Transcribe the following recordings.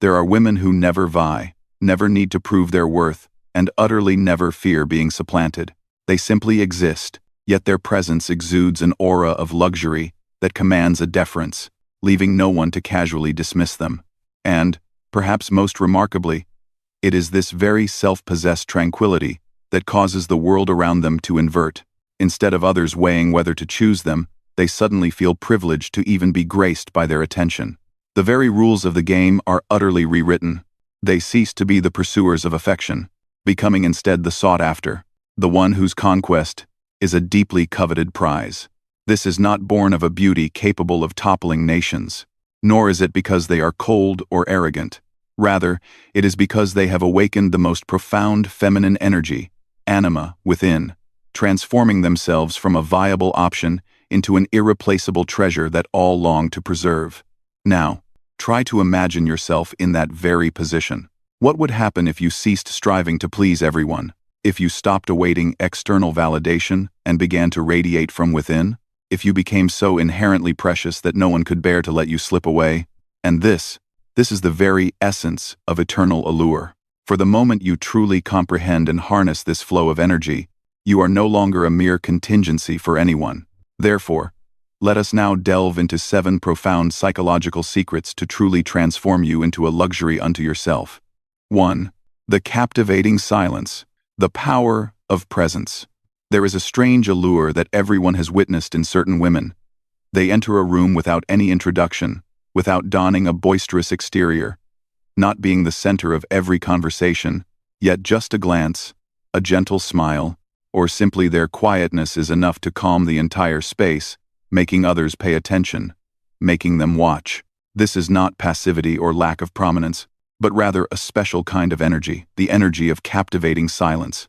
There are women who never vie, never need to prove their worth, and utterly never fear being supplanted. They simply exist, yet their presence exudes an aura of luxury that commands a deference, leaving no one to casually dismiss them. And, perhaps most remarkably, it is this very self-possessed tranquility that causes the world around them to invert. Instead of others weighing whether to choose them, they suddenly feel privileged to even be graced by their attention. The very rules of the game are utterly rewritten. They cease to be the pursuers of affection, becoming instead the sought-after, the one whose conquest is a deeply coveted prize. This is not born of a beauty capable of toppling nations, nor is it because they are cold or arrogant. Rather, it is because they have awakened the most profound feminine energy, Anima, within, transforming themselves from a viable option into an irreplaceable treasure that all long to preserve. Now, try to imagine yourself in that very position. What would happen if you ceased striving to please everyone? If you stopped awaiting external validation and began to radiate from within? If you became so inherently precious that no one could bear to let you slip away? And this is the very essence of eternal allure. For the moment you truly comprehend and harness this flow of energy, you are no longer a mere contingency for anyone. Therefore, let us now delve into 7 profound psychological secrets to truly transform you into a luxury unto yourself. 1. The captivating silence. The power of presence. There is a strange allure that everyone has witnessed in certain women. They enter a room without any introduction, without donning a boisterous exterior, not being the center of every conversation, yet just a glance, a gentle smile, or simply their quietness is enough to calm the entire space, making others pay attention, making them watch. This is not passivity or lack of prominence, but rather a special kind of energy, the energy of captivating silence.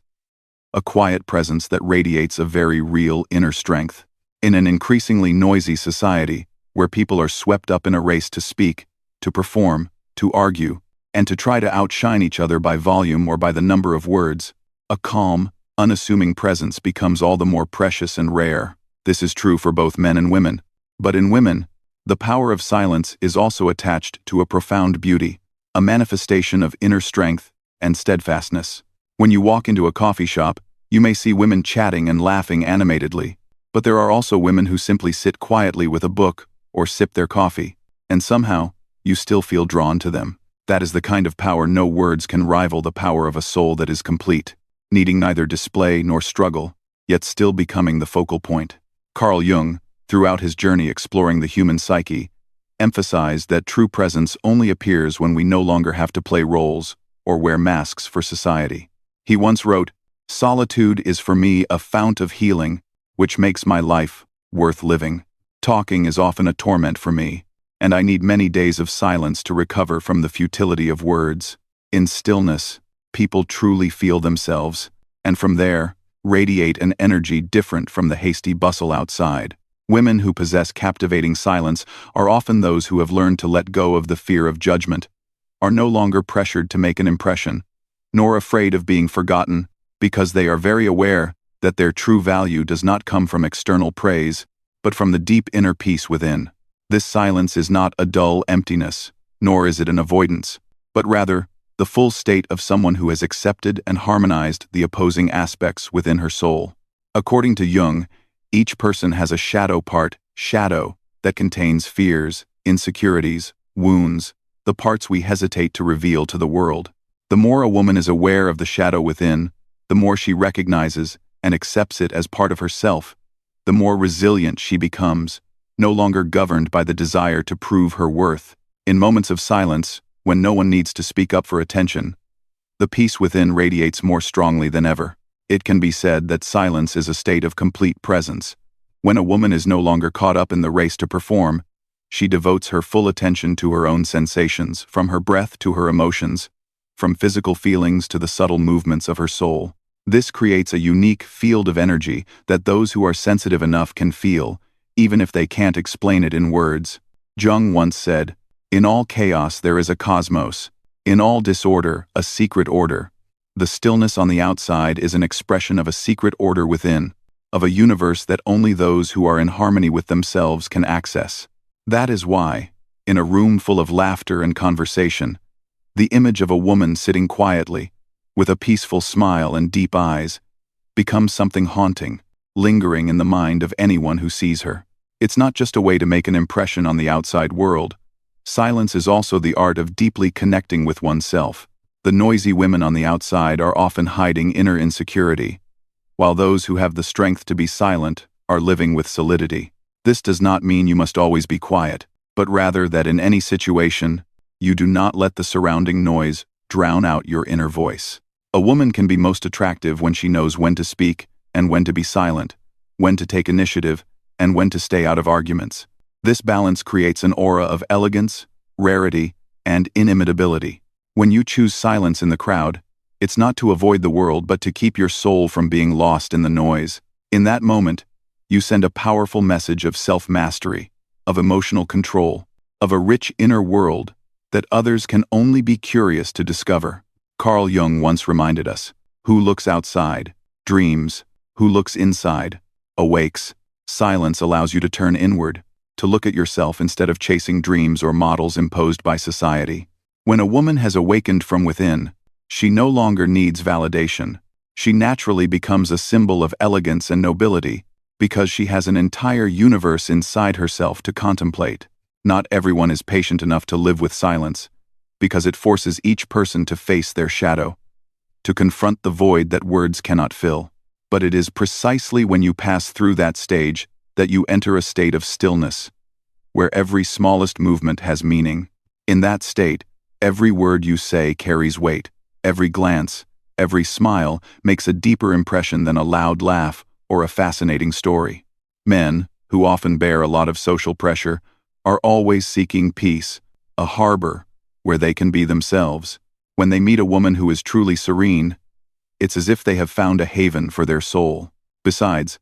A quiet presence that radiates a very real inner strength. In an increasingly noisy society, where people are swept up in a race to speak, to perform, to argue, and to try to outshine each other by volume or by the number of words, a calm, unassuming presence becomes all the more precious and rare. This is true for both men and women. But in women, the power of silence is also attached to a profound beauty, a manifestation of inner strength and steadfastness. When you walk into a coffee shop, you may see women chatting and laughing animatedly, but there are also women who simply sit quietly with a book or sip their coffee, and somehow, you still feel drawn to them. That is the kind of power no words can rival, the power of a soul that is complete, needing neither display nor struggle, yet still becoming the focal point. Carl Jung, throughout his journey exploring the human psyche, emphasized that true presence only appears when we no longer have to play roles or wear masks for society. He once wrote, "Solitude is for me a fount of healing, which makes my life worth living. Talking is often a torment for me, and I need many days of silence to recover from the futility of words. In stillness, people truly feel themselves, and from there, radiate an energy different from the hasty bustle outside." Women who possess captivating silence are often those who have learned to let go of the fear of judgment, are no longer pressured to make an impression, nor afraid of being forgotten, because they are very aware that their true value does not come from external praise, but from the deep inner peace within. This silence is not a dull emptiness, nor is it an avoidance, but rather the full state of someone who has accepted and harmonized the opposing aspects within her soul. According to Jung, each person has a shadow part, shadow, that contains fears, insecurities, wounds, the parts we hesitate to reveal to the world. The more a woman is aware of the shadow within, the more she recognizes and accepts it as part of herself, the more resilient she becomes, no longer governed by the desire to prove her worth. In moments of silence, when no one needs to speak up for attention, the peace within radiates more strongly than ever. It can be said that silence is a state of complete presence. When a woman is no longer caught up in the race to perform, she devotes her full attention to her own sensations, from her breath to her emotions, from physical feelings to the subtle movements of her soul. This creates a unique field of energy that those who are sensitive enough can feel, even if they can't explain it in words. Jung once said, "In all chaos there is a cosmos. In all disorder, a secret order. The stillness on the outside is an expression of a secret order within, of a universe that only those who are in harmony with themselves can access." That is why, in a room full of laughter and conversation, The image of a woman sitting quietly, with a peaceful smile and deep eyes, becomes something haunting, lingering in the mind of anyone who sees her. It's not just a way to make an impression on the outside world. Silence is also the art of deeply connecting with oneself. The noisy women on the outside are often hiding inner insecurity, while those who have the strength to be silent are living with solidity. This does not mean you must always be quiet, but rather that in any situation, you do not let the surrounding noise drown out your inner voice. A woman can be most attractive when she knows when to speak and when to be silent, when to take initiative and when to stay out of arguments. This balance creates an aura of elegance, rarity, and inimitability. When you choose silence in the crowd, it's not to avoid the world but to keep your soul from being lost in the noise. In that moment, you send a powerful message of self-mastery, of emotional control, of a rich inner world that others can only be curious to discover. Carl Jung once reminded us, "Who looks outside, dreams. Who looks inside, awakes." Silence allows you to turn inward, to look at yourself instead of chasing dreams or models imposed by society. When a woman has awakened from within, she no longer needs validation. She naturally becomes a symbol of elegance and nobility, because she has an entire universe inside herself to contemplate. Not everyone is patient enough to live with silence, because it forces each person to face their shadow, to confront the void that words cannot fill. But it is precisely when you pass through that stage that you enter a state of stillness, where every smallest movement has meaning. In that state, every word you say carries weight. Every glance, every smile makes a deeper impression than a loud laugh or a fascinating story. Men, who often bear a lot of social pressure, are always seeking peace, a harbor where they can be themselves. When they meet a woman who is truly serene, it's as if they have found a haven for their soul. Besides,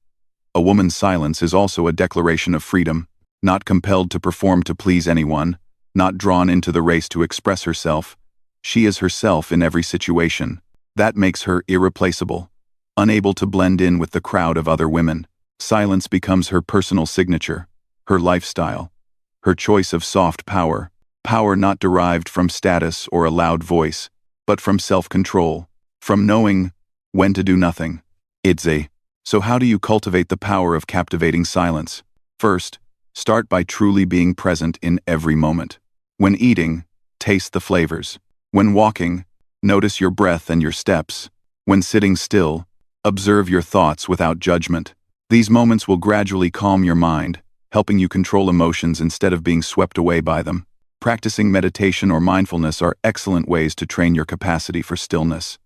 a woman's silence is also a declaration of freedom, not compelled to perform to please anyone, not drawn into the race to express herself. She is herself in every situation. That makes her irreplaceable. Unable to blend in with the crowd of other women, silence becomes her personal signature, her lifestyle, her choice of soft power, power not derived from status or a loud voice, but from self-control, from knowing when to do nothing. So how do you cultivate the power of captivating silence? First, start by truly being present in every moment. When eating, taste the flavors. When walking, notice your breath and your steps. When sitting still, observe your thoughts without judgment. These moments will gradually calm your mind, helping you control emotions instead of being swept away by them. Practicing meditation or mindfulness are excellent ways to train your capacity for stillness.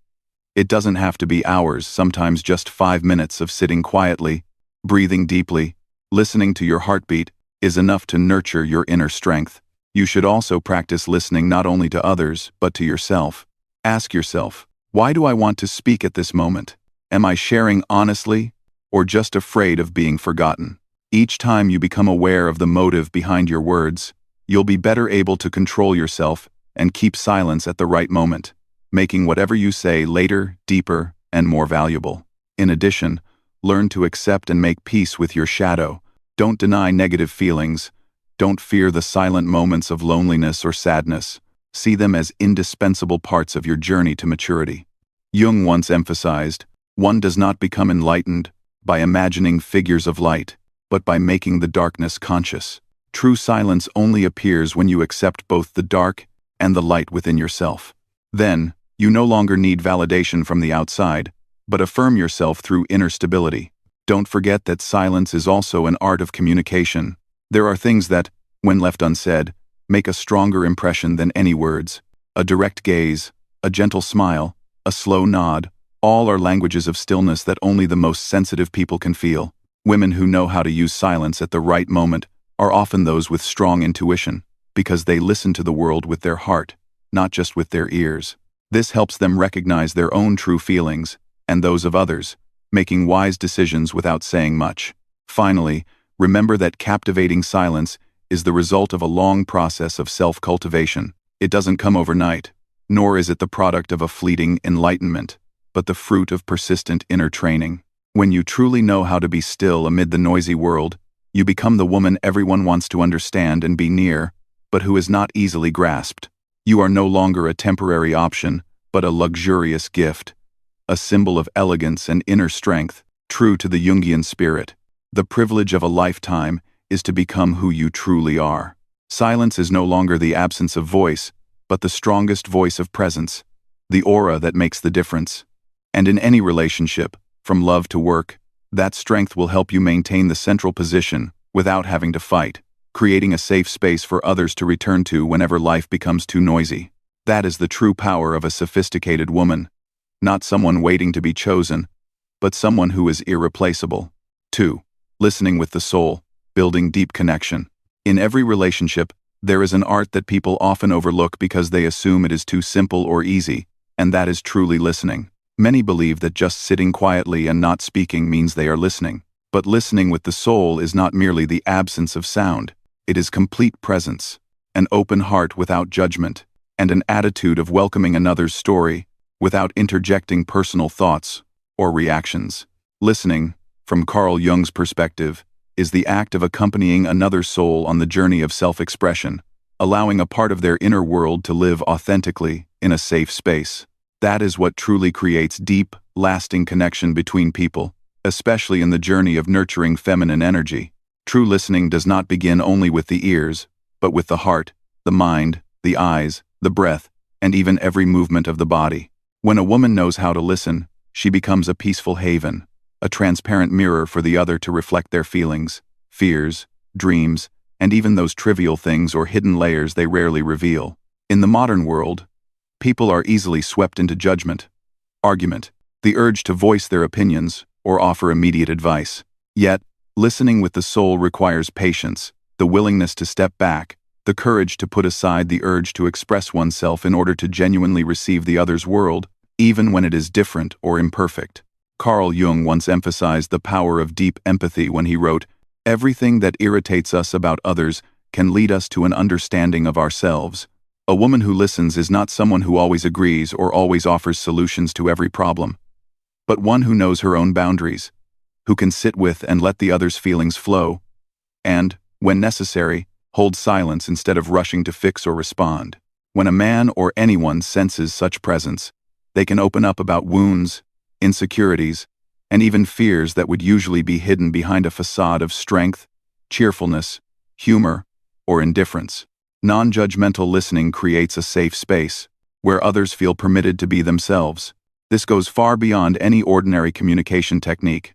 It doesn't have to be hours, sometimes just 5 minutes of sitting quietly, breathing deeply, listening to your heartbeat is enough to nurture your inner strength. You should also practice listening not only to others, but to yourself. Ask yourself, why do I want to speak at this moment? Am I sharing honestly, or just afraid of being forgotten? Each time you become aware of the motive behind your words, you'll be better able to control yourself and keep silence at the right moment, making whatever you say later, deeper, and more valuable. In addition, learn to accept and make peace with your shadow. Don't deny negative feelings. Don't fear the silent moments of loneliness or sadness. See them as indispensable parts of your journey to maturity. Jung once emphasized, one does not become enlightened by imagining figures of light, but by making the darkness conscious. True silence only appears when you accept both the dark and the light within yourself. Then, you no longer need validation from the outside, but affirm yourself through inner stability. Don't forget that silence is also an art of communication. There are things that, when left unsaid, make a stronger impression than any words. A direct gaze, a gentle smile, a slow nod, all are languages of stillness that only the most sensitive people can feel. Women who know how to use silence at the right moment are often those with strong intuition, because they listen to the world with their heart, not just with their ears. This helps them recognize their own true feelings and those of others, making wise decisions without saying much. Finally, remember that captivating silence is the result of a long process of self-cultivation. It doesn't come overnight, nor is it the product of a fleeting enlightenment, but the fruit of persistent inner training. When you truly know how to be still amid the noisy world, you become the woman everyone wants to understand and be near, but who is not easily grasped. You are no longer a temporary option, but a luxurious gift, a symbol of elegance and inner strength, true to the Jungian spirit. The privilege of a lifetime is to become who you truly are. Silence is no longer the absence of voice, but the strongest voice of presence, the aura that makes the difference. And in any relationship, from love to work, that strength will help you maintain the central position without having to fight, creating a safe space for others to return to whenever life becomes too noisy. That is the true power of a sophisticated woman. Not someone waiting to be chosen, but someone who is irreplaceable. 2. Listening with the soul, building deep connection. In every relationship, there is an art that people often overlook because they assume it is too simple or easy, and that is truly listening. Many believe that just sitting quietly and not speaking means they are listening. But listening with the soul is not merely the absence of sound. It is complete presence, an open heart without judgment, and an attitude of welcoming another's story without interjecting personal thoughts or reactions. Listening, from Carl Jung's perspective, is the act of accompanying another soul on the journey of self-expression, allowing a part of their inner world to live authentically in a safe space. That is what truly creates deep, lasting connection between people, especially in the journey of nurturing feminine energy. True listening does not begin only with the ears, but with the heart, the mind, the eyes, the breath, and even every movement of the body. When a woman knows how to listen, she becomes a peaceful haven, a transparent mirror for the other to reflect their feelings, fears, dreams, and even those trivial things or hidden layers they rarely reveal. In the modern world, people are easily swept into judgment, argument, the urge to voice their opinions or offer immediate advice. Yet, listening with the soul requires patience, the willingness to step back, the courage to put aside the urge to express oneself in order to genuinely receive the other's world, even when it is different or imperfect. Carl Jung once emphasized the power of deep empathy when he wrote, "Everything that irritates us about others can lead us to an understanding of ourselves." A woman who listens is not someone who always agrees or always offers solutions to every problem, but one who knows her own boundaries, who can sit with and let the other's feelings flow, and, when necessary, hold silence instead of rushing to fix or respond. When a man or anyone senses such presence, they can open up about wounds, insecurities, and even fears that would usually be hidden behind a facade of strength, cheerfulness, humor, or indifference. Non-judgmental listening creates a safe space, where others feel permitted to be themselves. This goes far beyond any ordinary communication technique.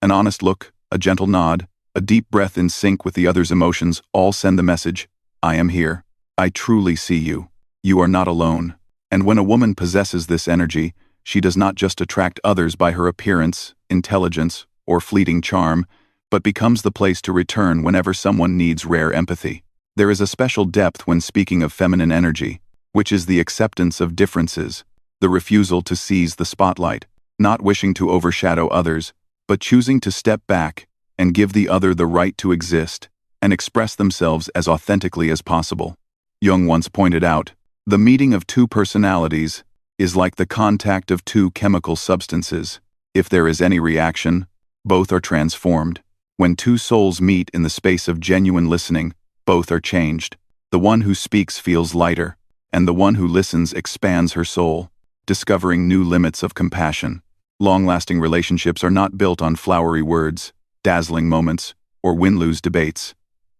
An honest look, a gentle nod, a deep breath in sync with the other's emotions all send the message, "I am here. I truly see you. You are not alone." And when a woman possesses this energy, she does not just attract others by her appearance, intelligence, or fleeting charm, but becomes the place to return whenever someone needs rare empathy. There is a special depth when speaking of feminine energy, which is the acceptance of differences, the refusal to seize the spotlight, not wishing to overshadow others, but choosing to step back and give the other the right to exist and express themselves as authentically as possible. Jung once pointed out, "The meeting of two personalities is like the contact of two chemical substances. If there is any reaction, both are transformed. When two souls meet in the space of genuine listening, both are changed. The one who speaks feels lighter, and the one who listens expands her soul, discovering new limits of compassion." Long-lasting relationships are not built on flowery words, dazzling moments, or win-lose debates,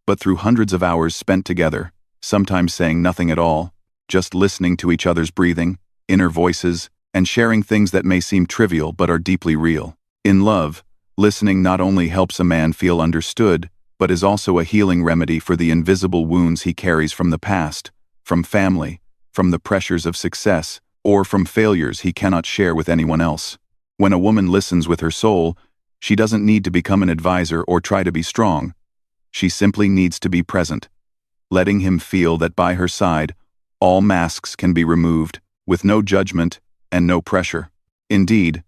but through hundreds of hours spent together, sometimes saying nothing at all, just listening to each other's breathing, inner voices, and sharing things that may seem trivial but are deeply real. In love, listening not only helps a man feel understood, but is also a healing remedy for the invisible wounds he carries from the past, from family, from the pressures of success, or from failures he cannot share with anyone else. When a woman listens with her soul, she doesn't need to become an advisor or try to be strong. She simply needs to be present, letting him feel that by her side, all masks can be removed, with no judgment and no pressure. Indeed,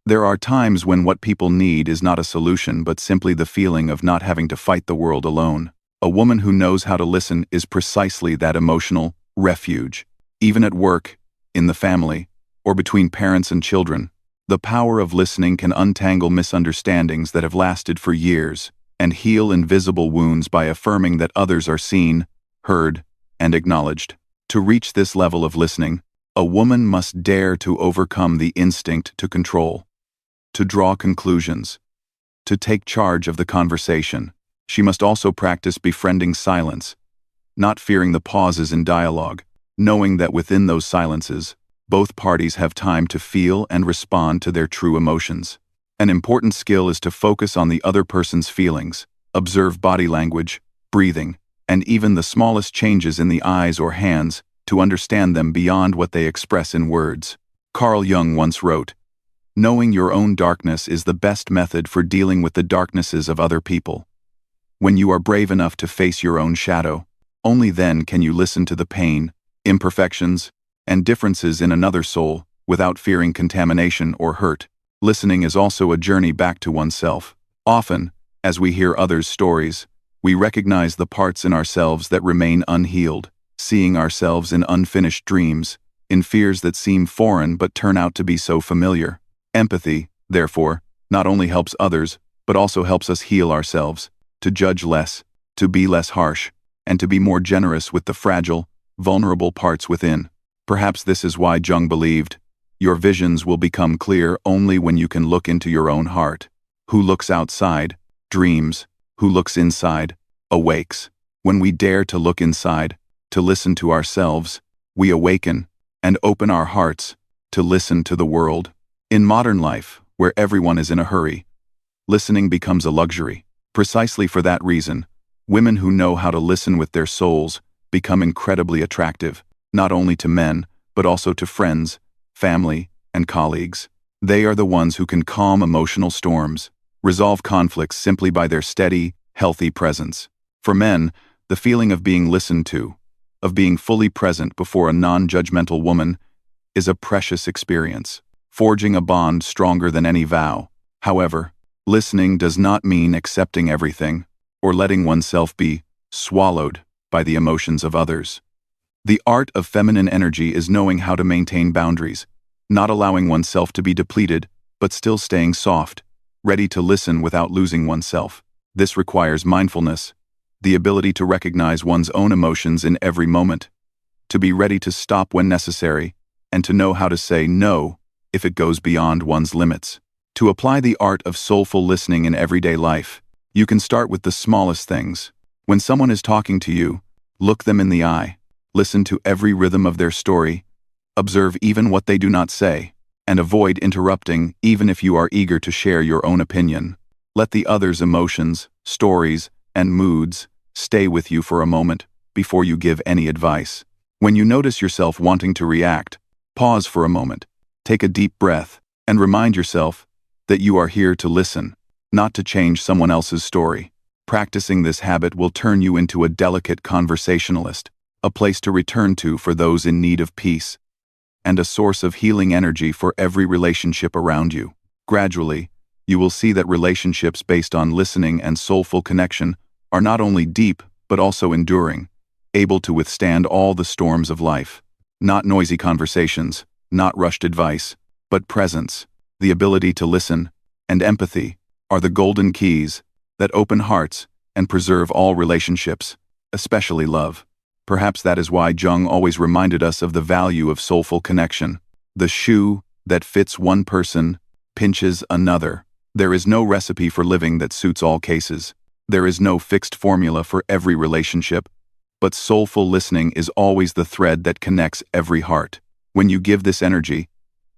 there are times when what people need is not a solution but simply the feeling of not having to fight the world alone. A woman who knows how to listen is precisely that emotional refuge. Even at work, in the family, or between parents and children, the power of listening can untangle misunderstandings that have lasted for years and heal invisible wounds by affirming that others are seen, heard, and acknowledged. To reach this level of listening, a woman must dare to overcome the instinct to control, to draw conclusions, to take charge of the conversation. She must also practice befriending silence, not fearing the pauses in dialogue, knowing that within those silences, both parties have time to feel and respond to their true emotions. An important skill is to focus on the other person's feelings, observe body language, breathing, and even the smallest changes in the eyes or hands to understand them beyond what they express in words. Carl Jung once wrote, "Knowing your own darkness is the best method for dealing with the darknesses of other people. When you are brave enough to face your own shadow, only then can you listen to the pain, imperfections, and differences in another soul without fearing contamination or hurt." Listening is also a journey back to oneself. Often, as we hear others' stories, we recognize the parts in ourselves that remain unhealed, seeing ourselves in unfinished dreams, in fears that seem foreign but turn out to be so familiar. Empathy, therefore, not only helps others, but also helps us heal ourselves, to judge less, to be less harsh, and to be more generous with the fragile, vulnerable parts within. Perhaps this is why Jung believed, "Your visions will become clear only when you can look into your own heart. Who looks outside, dreams. Who looks inside, awakes." When we dare to look inside, to listen to ourselves, we awaken and open our hearts to listen to the world. In modern life, where everyone is in a hurry, listening becomes a luxury. Precisely for that reason, women who know how to listen with their souls become incredibly attractive, not only to men, but also to friends, family, and colleagues. They are the ones who can calm emotional storms, resolve conflicts simply by their steady, healthy presence. For men, the feeling of being listened to, of being fully present before a non-judgmental woman, is a precious experience, forging a bond stronger than any vow. However, listening does not mean accepting everything, or letting oneself be swallowed by the emotions of others. The art of feminine energy is knowing how to maintain boundaries, not allowing oneself to be depleted, but still staying soft, ready to listen without losing oneself. This requires mindfulness, the ability to recognize one's own emotions in every moment, to be ready to stop when necessary, and to know how to say no if it goes beyond one's limits. To apply the art of soulful listening in everyday life, you can start with the smallest things. When someone is talking to you, look them in the eye, listen to every rhythm of their story, observe even what they do not say, and avoid interrupting even if you are eager to share your own opinion. Let the other's emotions, stories, and moods stay with you for a moment before you give any advice. When you notice yourself wanting to react, pause for a moment, take a deep breath, and remind yourself that you are here to listen, not to change someone else's story. Practicing this habit will turn you into a delicate conversationalist, a place to return to for those in need of peace, and a source of healing energy for every relationship around you. Gradually, you will see that relationships based on listening and soulful connection are not only deep, but also enduring, able to withstand all the storms of life. Not noisy conversations, not rushed advice, but presence, the ability to listen, and empathy are the golden keys that open hearts and preserve all relationships, especially love. Perhaps that is why Jung always reminded us of the value of soulful connection. The shoe that fits one person pinches another. There is no recipe for living that suits all cases. There is no fixed formula for every relationship, but soulful listening is always the thread that connects every heart. When you give this energy,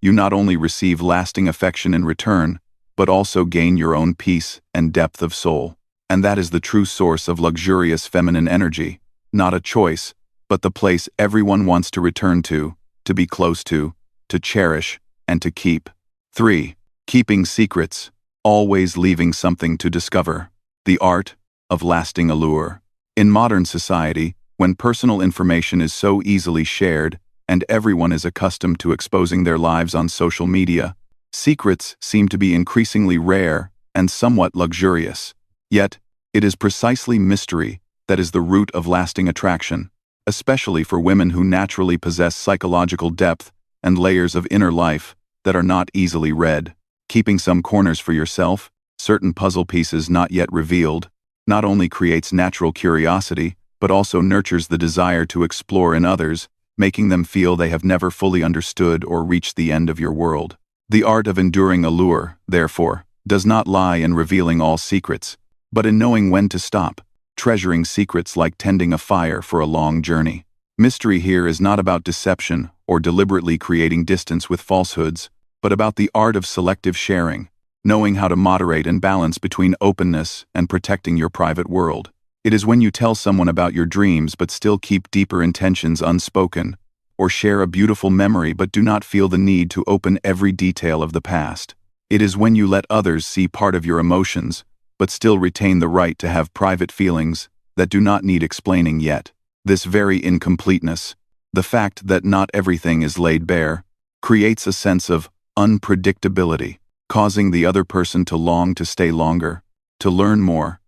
you not only receive lasting affection in return, but also gain your own peace and depth of soul. And that is the true source of luxurious feminine energy, not a choice, but the place everyone wants to return to be close to cherish, and to keep. 3. Keeping secrets, always leaving something to discover. The art of lasting allure. In modern society, when personal information is so easily shared and everyone is accustomed to exposing their lives on social media, secrets seem to be increasingly rare and somewhat luxurious. Yet, it is precisely mystery that is the root of lasting attraction, especially for women who naturally possess psychological depth and layers of inner life that are not easily read. Keeping some corners for yourself, certain puzzle pieces not yet revealed, not only creates natural curiosity, but also nurtures the desire to explore in others making them feel they have never fully understood or reached the end of your world. The art of enduring allure, therefore, does not lie in revealing all secrets, but in knowing when to stop, treasuring secrets like tending a fire for a long journey. Mystery here is not about deception or deliberately creating distance with falsehoods, but about the art of selective sharing, knowing how to moderate and balance between openness and protecting your private world. It is when you tell someone about your dreams but still keep deeper intentions unspoken, or share a beautiful memory but do not feel the need to open every detail of the past. It is when you let others see part of your emotions, but still retain the right to have private feelings that do not need explaining yet. This very incompleteness, the fact that not everything is laid bare, creates a sense of unpredictability, causing the other person to long to stay longer, to learn more,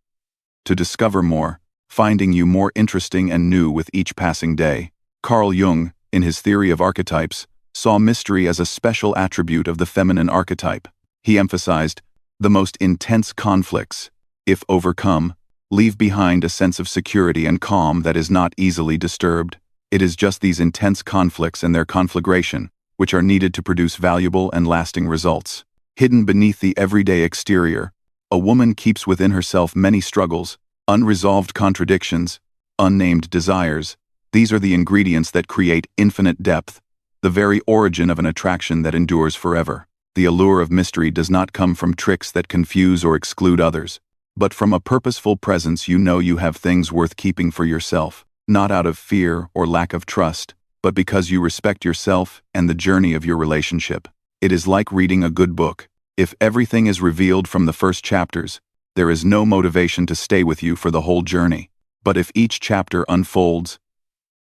to discover more, finding you more interesting and new with each passing day. Carl Jung, in his theory of archetypes, saw mystery as a special attribute of the feminine archetype. He emphasized, the most intense conflicts, if overcome, leave behind a sense of security and calm that is not easily disturbed. It is just these intense conflicts and their conflagration which are needed to produce valuable and lasting results. Hidden beneath the everyday exterior, a woman keeps within herself many struggles, unresolved contradictions, unnamed desires. These are the ingredients that create infinite depth, the very origin of an attraction that endures forever. The allure of mystery does not come from tricks that confuse or exclude others, but from a purposeful presence. You know you have things worth keeping for yourself, not out of fear or lack of trust, but because you respect yourself and the journey of your relationship. It is like reading a good book. If everything is revealed from the first chapters, there is no motivation to stay with you for the whole journey. But if each chapter unfolds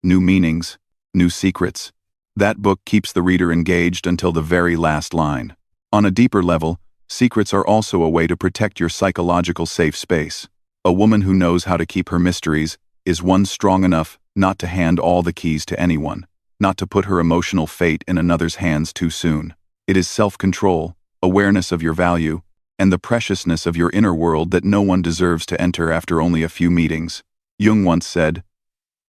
new meanings, new secrets, that book keeps the reader engaged until the very last line. On a deeper level, secrets are also a way to protect your psychological safe space. A woman who knows how to keep her mysteries is one strong enough not to hand all the keys to anyone, not to put her emotional fate in another's hands too soon. It is self-control, awareness of your value, and the preciousness of your inner world that no one deserves to enter after only a few meetings. Jung once said,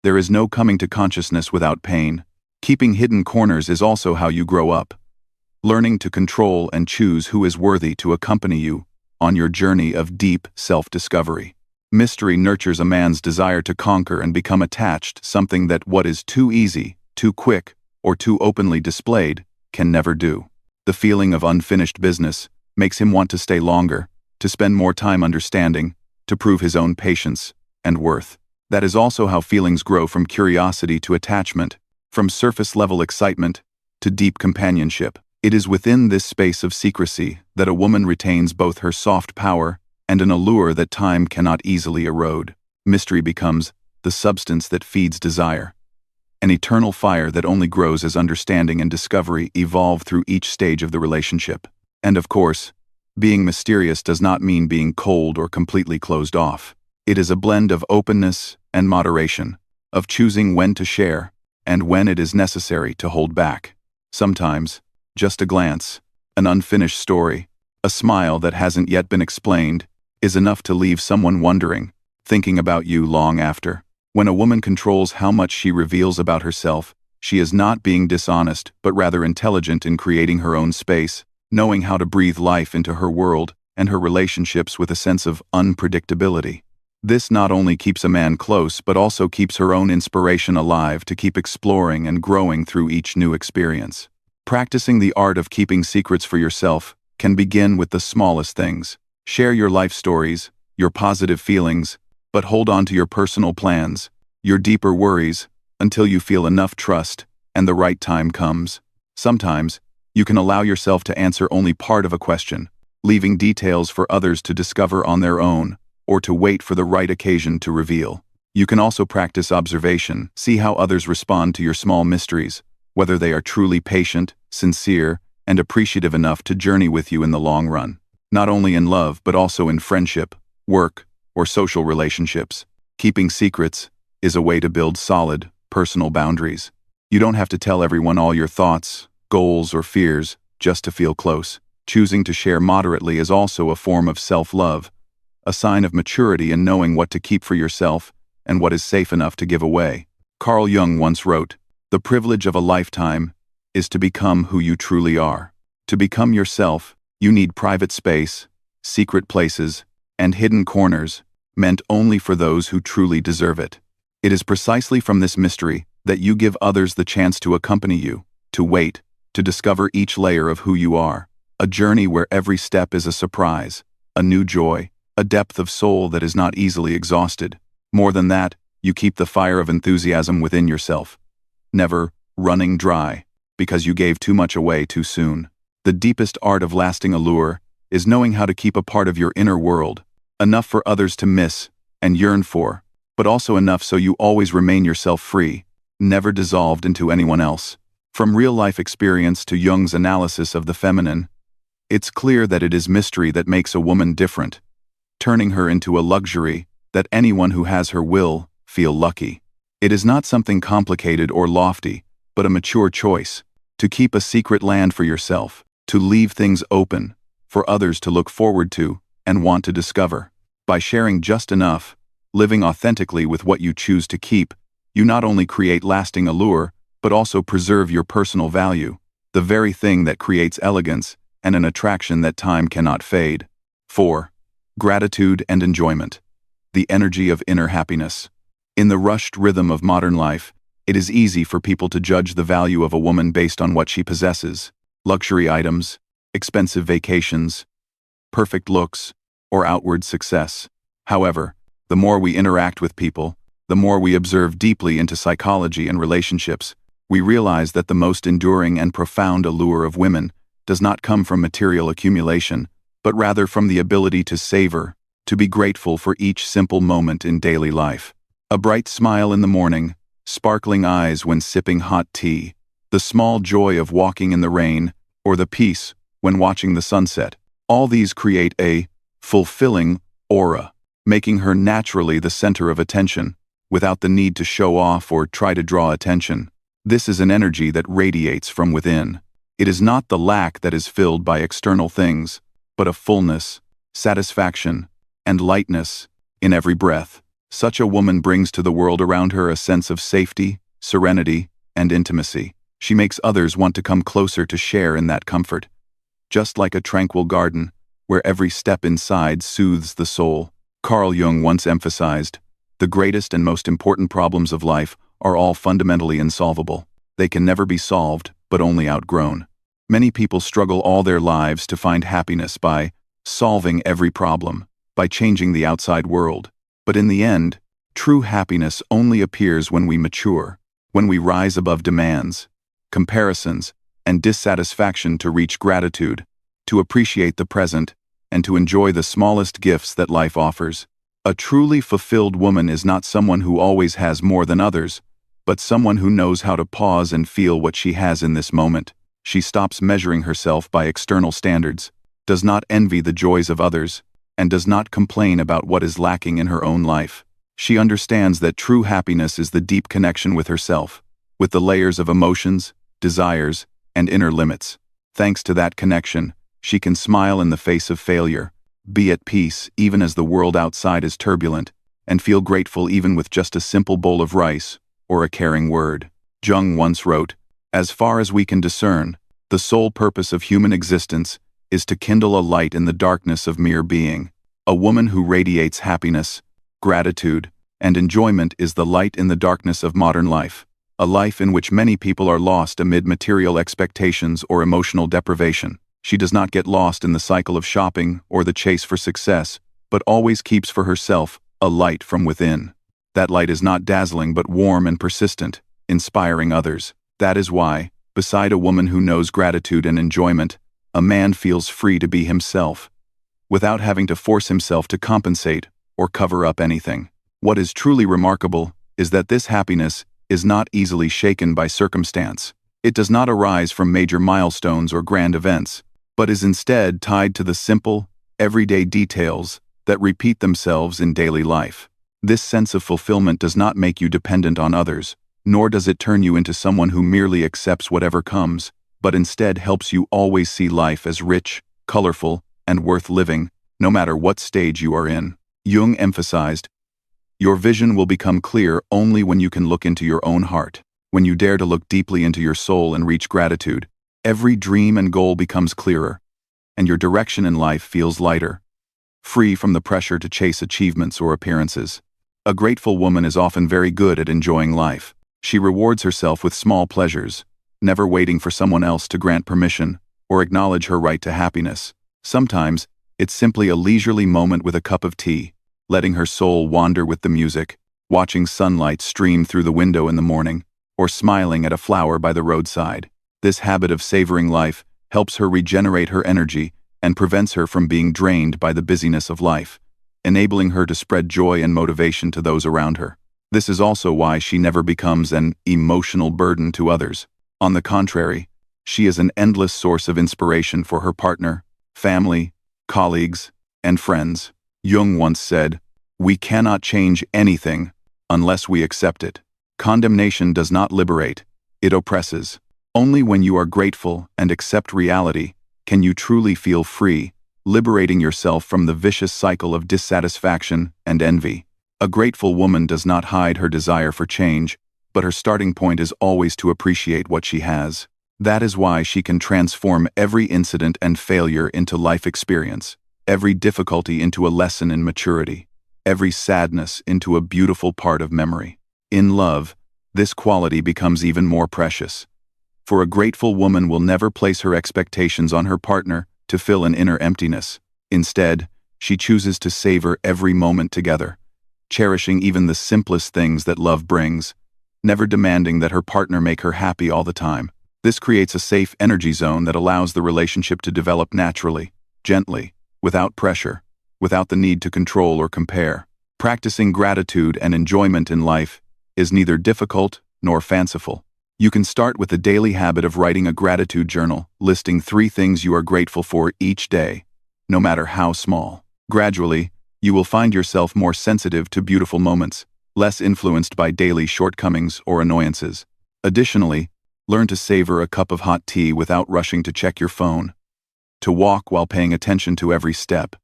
"There is no coming to consciousness without pain." Keeping hidden corners is also how you grow up, learning to control and choose who is worthy to accompany you on your journey of deep self-discovery. Mystery nurtures a man's desire to conquer and become attached, something that what is too easy, too quick, or too openly displayed can never do. The feeling of unfinished business makes him want to stay longer, to spend more time understanding, to prove his own patience and worth. That is also how feelings grow from curiosity to attachment, from surface-level excitement to deep companionship. It is within this space of secrecy that a woman retains both her soft power and an allure that time cannot easily erode. Mystery becomes the substance that feeds desire, an eternal fire that only grows as understanding and discovery evolve through each stage of the relationship. And of course, being mysterious does not mean being cold or completely closed off. It is a blend of openness and moderation, of choosing when to share and when it is necessary to hold back. Sometimes, just a glance, an unfinished story, a smile that hasn't yet been explained, is enough to leave someone wondering, thinking about you long after. When a woman controls how much she reveals about herself, she is not being dishonest, but rather intelligent in creating her own space, knowing how to breathe life into her world and her relationships with a sense of unpredictability. This not only keeps a man close, but also keeps her own inspiration alive to keep exploring and growing through each new experience. Practicing the art of keeping secrets for yourself can begin with the smallest things. Share your life stories, your positive feelings, but hold on to your personal plans, your deeper worries, until you feel enough trust and the right time comes. Sometimes, you can allow yourself to answer only part of a question, leaving details for others to discover on their own, or to wait for the right occasion to reveal. You can also practice observation, see how others respond to your small mysteries, whether they are truly patient, sincere, and appreciative enough to journey with you in the long run. Not only in love, but also in friendship, work, or social relationships. Keeping secrets is a way to build solid, personal boundaries. You don't have to tell everyone all your thoughts, goals, or fears just to feel close. Choosing to share moderately is also a form of self-love, a sign of maturity in knowing what to keep for yourself and what is safe enough to give away. Carl Jung once wrote, The privilege of a lifetime is to become who you truly are. To become yourself, you need private space, secret places, and hidden corners, meant only for those who truly deserve it. It is precisely from this mystery that you give others the chance to accompany you, to wait, to discover each layer of who you are, a journey where every step is a surprise, a new joy, a depth of soul that is not easily exhausted. More than that, you keep the fire of enthusiasm within yourself, never running dry, because you gave too much away too soon. The deepest art of lasting allure is knowing how to keep a part of your inner world, enough for others to miss and yearn for, but also enough so you always remain yourself free, never dissolved into anyone else. From real-life experience to Jung's analysis of the feminine, it's clear that it is mystery that makes a woman different, turning her into a luxury that anyone who has her will feel lucky. It is not something complicated or lofty, but a mature choice, to keep a secret land for yourself, to leave things open, for others to look forward to and want to discover. By sharing just enough, living authentically with what you choose to keep, you not only create lasting allure, but also preserve your personal value, the very thing that creates elegance and an attraction that time cannot fade. 4. Gratitude and enjoyment. The energy of inner happiness. In the rushed rhythm of modern life, it is easy for people to judge the value of a woman based on what she possesses: luxury items, expensive vacations, perfect looks, or outward success. However, the more we interact with people, the more we observe deeply into psychology and relationships, we realize that the most enduring and profound allure of women does not come from material accumulation, but rather from the ability to savor, to be grateful for each simple moment in daily life. A bright smile in the morning, sparkling eyes when sipping hot tea, the small joy of walking in the rain, or the peace when watching the sunset. All these create a fulfilling aura, making her naturally the center of attention, without the need to show off or try to draw attention. This is an energy that radiates from within. It is not the lack that is filled by external things, but a fullness, satisfaction, and lightness in every breath. Such a woman brings to the world around her a sense of safety, serenity, and intimacy. She makes others want to come closer to share in that comfort. Just like a tranquil garden, where every step inside soothes the soul. Carl Jung once emphasized, "The greatest and most important problems of life are all fundamentally insolvable. They can never be solved, but only outgrown." Many people struggle all their lives to find happiness by solving every problem, by changing the outside world. But in the end, true happiness only appears when we mature, when we rise above demands, comparisons, and dissatisfaction to reach gratitude, to appreciate the present, and to enjoy the smallest gifts that life offers. A truly fulfilled woman is not someone who always has more than others, but someone who knows how to pause and feel what she has in this moment. She stops measuring herself by external standards, does not envy the joys of others, and does not complain about what is lacking in her own life. She understands that true happiness is the deep connection with herself, with the layers of emotions, desires, and inner limits. Thanks to that connection, she can smile in the face of failure, be at peace even as the world outside is turbulent, and feel grateful even with just a simple bowl of rice or a caring word. Jung once wrote, "As far as we can discern, the sole purpose of human existence is to kindle a light in the darkness of mere being. A woman who radiates happiness, gratitude, and enjoyment is the light in the darkness of modern life, a life in which many people are lost amid material expectations or emotional deprivation. She does not get lost in the cycle of shopping or the chase for success, but always keeps for herself a light from within. That light is not dazzling but warm and persistent, inspiring others. That is why, beside a woman who knows gratitude and enjoyment, a man feels free to be himself, without having to force himself to compensate or cover up anything. What is truly remarkable is that this happiness is not easily shaken by circumstance. It does not arise from major milestones or grand events, but is instead tied to the simple, everyday details that repeat themselves in daily life. This sense of fulfillment does not make you dependent on others, nor does it turn you into someone who merely accepts whatever comes, but instead helps you always see life as rich, colorful, and worth living, no matter what stage you are in. Jung emphasized, "Your vision will become clear only when you can look into your own heart." When you dare to look deeply into your soul and reach gratitude, every dream and goal becomes clearer, and your direction in life feels lighter, free from the pressure to chase achievements or appearances. A grateful woman is often very good at enjoying life. She rewards herself with small pleasures, never waiting for someone else to grant permission or acknowledge her right to happiness. Sometimes, it's simply a leisurely moment with a cup of tea, letting her soul wander with the music, watching sunlight stream through the window in the morning, or smiling at a flower by the roadside. This habit of savoring life helps her regenerate her energy and prevents her from being drained by the busyness of life, enabling her to spread joy and motivation to those around her. This is also why she never becomes an emotional burden to others. On the contrary, she is an endless source of inspiration for her partner, family, colleagues, and friends. Jung once said, "We cannot change anything unless we accept it." Condemnation does not liberate, it oppresses. Only when you are grateful and accept reality can you truly feel free, liberating yourself from the vicious cycle of dissatisfaction and envy. A grateful woman does not hide her desire for change, but her starting point is always to appreciate what she has. That is why she can transform every incident and failure into life experience, every difficulty into a lesson in maturity, every sadness into a beautiful part of memory. In love, this quality becomes even more precious. For a grateful woman will never place her expectations on her partner to fill an inner emptiness. Instead, she chooses to savor every moment together, cherishing even the simplest things that love brings, never demanding that her partner make her happy all the time. This creates a safe energy zone that allows the relationship to develop naturally, gently, without pressure, without the need to control or compare. Practicing gratitude and enjoyment in life is neither difficult nor fanciful. You can start with the daily habit of writing a gratitude journal, listing 3 things you are grateful for each day, no matter how small. Gradually, you will find yourself more sensitive to beautiful moments, less influenced by daily shortcomings or annoyances. Additionally, learn to savor a cup of hot tea without rushing to check your phone, to walk while paying attention to every step,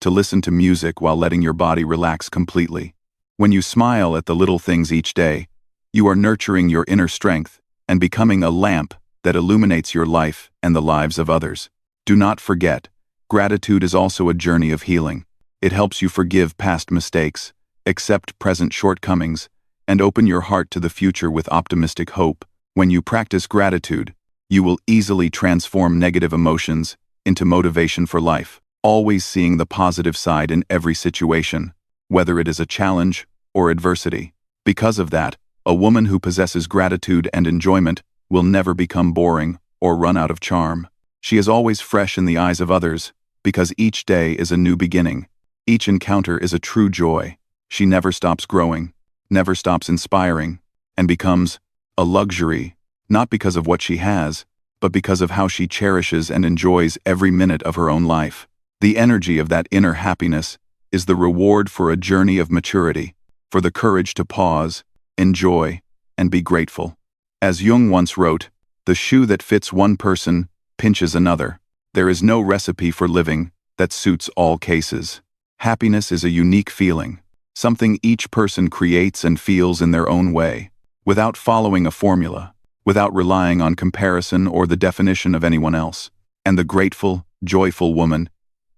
to listen to music while letting your body relax completely. When you smile at the little things each day, you are nurturing your inner strength and becoming a lamp that illuminates your life and the lives of others. Do not forget, gratitude is also a journey of healing. It helps you forgive past mistakes, accept present shortcomings, and open your heart to the future with optimistic hope. When you practice gratitude, you will easily transform negative emotions into motivation for life, always seeing the positive side in every situation, whether it is a challenge or adversity. Because of that, a woman who possesses gratitude and enjoyment will never become boring or run out of charm. She is always fresh in the eyes of others, because each day is a new beginning. Each encounter is a true joy. She never stops growing, never stops inspiring, and becomes a luxury, not because of what she has, but because of how she cherishes and enjoys every minute of her own life. The energy of that inner happiness is the reward for a journey of maturity, for the courage to pause, enjoy, and be grateful. As Jung once wrote, "The shoe that fits one person pinches another." There is no recipe for living that suits all cases. Happiness is a unique feeling, something each person creates and feels in their own way, without following a formula, without relying on comparison or the definition of anyone else. And the grateful, joyful woman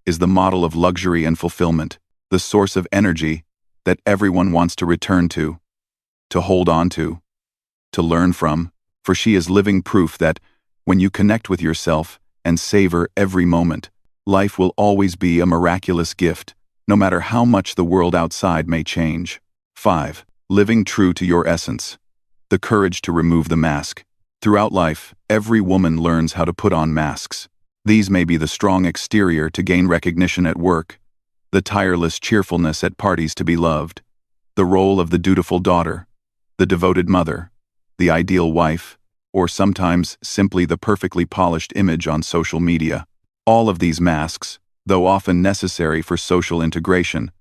is the model of luxury and fulfillment, the source of energy that everyone wants to return to hold on to learn from, for she is living proof that, when you connect with yourself and savor every moment, life will always be a miraculous gift, no matter how much the world outside may change. 5. Living true to your essence. The courage to remove the mask. Throughout life, every woman learns how to put on masks. These may be the strong exterior to gain recognition at work, the tireless cheerfulness at parties to be loved, the role of the dutiful daughter, the devoted mother, the ideal wife, or sometimes simply the perfectly polished image on social media. All of these masks, though often necessary for social integration,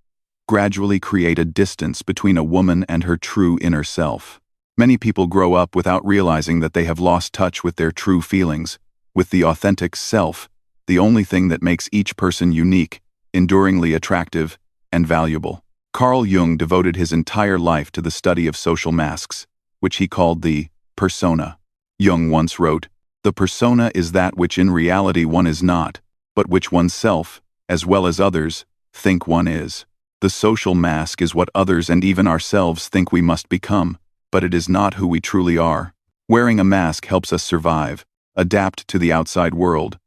gradually create a distance between a woman and her true inner self. Many people grow up without realizing that they have lost touch with their true feelings, with the authentic self, the only thing that makes each person unique, enduringly attractive, and valuable. Carl Jung devoted his entire life to the study of social masks, which he called the Persona. Jung once wrote, "The persona is that which in reality one is not, but which oneself, as well as others, think one is. The social mask is what others and even ourselves think we must become, but it is not who we truly are. Wearing a mask helps us survive, adapt to the outside world,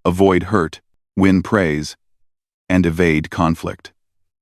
avoid hurt, win praise, and evade conflict.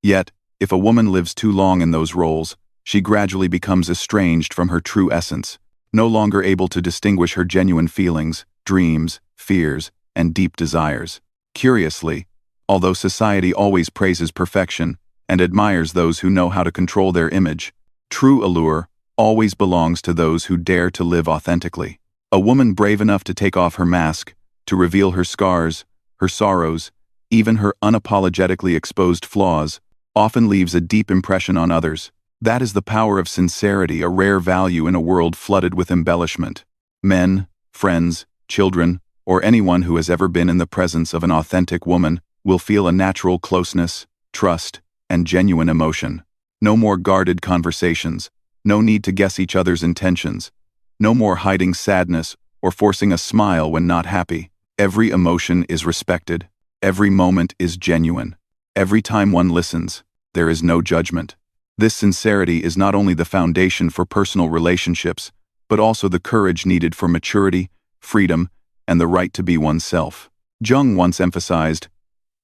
Yet, if a woman lives too long in those roles, she gradually becomes estranged from her true essence, no longer able to distinguish her genuine feelings, dreams, fears, and deep desires. Curiously, although society always praises perfection and admires those who know how to control their image, true allure always belongs to those who dare to live authentically. A woman brave enough to take off her mask, to reveal her scars, her sorrows, even her unapologetically exposed flaws, often leaves a deep impression on others. That is the power of sincerity, a rare value in a world flooded with embellishment. Men, friends, children, or anyone who has ever been in the presence of an authentic woman will feel a natural closeness, trust, and genuine emotion. No more guarded conversations, no need to guess each other's intentions, no more hiding sadness or forcing a smile when not happy. Every emotion is respected, every moment is genuine. Every time one listens, there is no judgment. This sincerity is not only the foundation for personal relationships, but also the courage needed for maturity, freedom, and the right to be oneself. Jung once emphasized,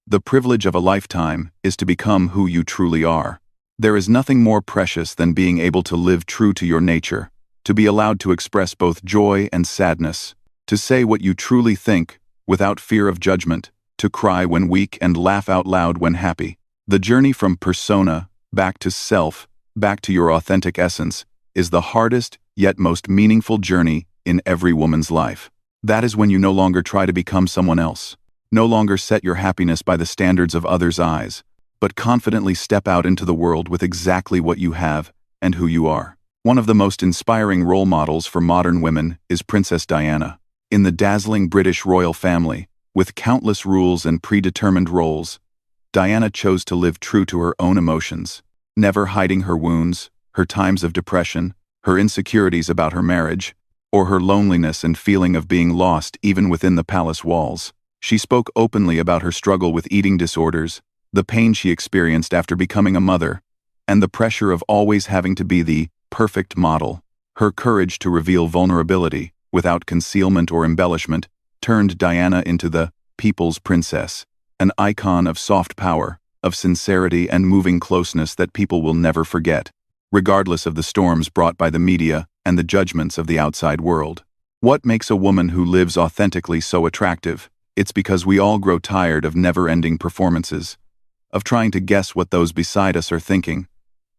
"The privilege of a lifetime is to become who you truly are." There is nothing more precious than being able to live true to your nature, to be allowed to express both joy and sadness, to say what you truly think without fear of judgment, to cry when weak and laugh out loud when happy. The journey from persona back to self, back to your authentic essence, is the hardest yet most meaningful journey in every woman's life. That is when you no longer try to become someone else, no longer set your happiness by the standards of others' eyes, but confidently step out into the world with exactly what you have and who you are. One of the most inspiring role models for modern women is Princess Diana. In the dazzling British royal family, with countless rules and predetermined roles, Diana chose to live true to her own emotions, never hiding her wounds, her times of depression, her insecurities about her marriage, or her loneliness and feeling of being lost even within the palace walls. She spoke openly about her struggle with eating disorders, the pain she experienced after becoming a mother, and the pressure of always having to be the perfect model. Her courage to reveal vulnerability, without concealment or embellishment, turned Diana into the people's princess, an icon of soft power, of sincerity and moving closeness that people will never forget, regardless of the storms brought by the media and the judgments of the outside world. What makes a woman who lives authentically so attractive? It's because we all grow tired of never-ending performances, of trying to guess what those beside us are thinking,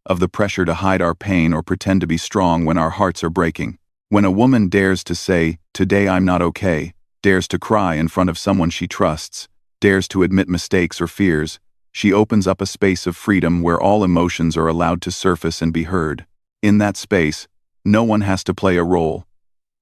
of the pressure to hide our pain or pretend to be strong when our hearts are breaking. When a woman dares to say, "Today I'm not okay," dares to cry in front of someone she trusts, dares to admit mistakes or fears, she opens up a space of freedom where all emotions are allowed to surface and be heard. In that space, no one has to play a role.